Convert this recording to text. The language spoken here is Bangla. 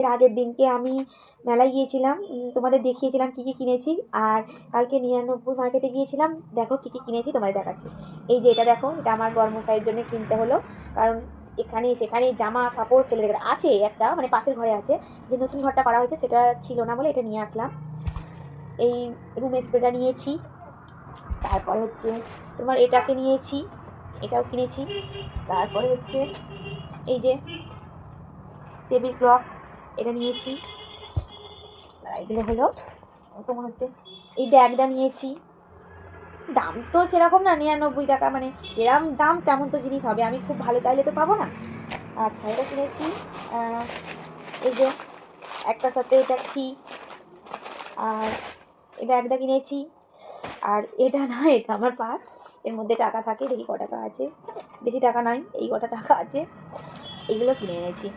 এর আগের দিনকে আমি মেলায় গিয়েছিলাম, তোমাদের দেখিয়েছিলাম কী কী কিনেছি। আর কালকে 99 মার্কেটে গিয়েছিলাম, দেখো কী কী কিনেছি তোমাদের দেখাচ্ছি। এই যে এটা দেখো, এটা আমার বর্মশাইয়ের জন্য কিনতে হলো, কারণ এখানে সেখানে জামা কাপড় ফেলে রেখে আছে একটা, মানে পাশের ঘরে আছে, যে নতুন ঘরটা করা হয়েছে সেটা ছিল না বলে এটা নিয়ে আসলাম। এই রুম স্প্রেটা নিয়েছি, তারপরে হচ্ছে তোমার এটাকে নিয়েছি, এটাও কিনেছি। তারপরে হচ্ছে এই যে টেবিল ক্লথ, এটা নিয়েছি। এগুলো হলো তোমার হচ্ছে এই ব্যাগটা নিয়েছি। দাম তো সেরকম না, 99 টাকা, মানে যেরকম দাম তেমন তো জিনিস হবে, আমি খুব ভালো চাইলে তো পাবো না। আচ্ছা, এটা কিনেছি। এই যে একটার সাথে এটা ফ্রি। আর এই ব্যাগটা কিনেছি। আর এটা না, এটা আমার পাস, এর মধ্যে টাকা থাকে, দেখি ক টাকা আছে, বেশি টাকা নয়, এই কটা টাকা আছে। এগুলো কিনে এনেছি।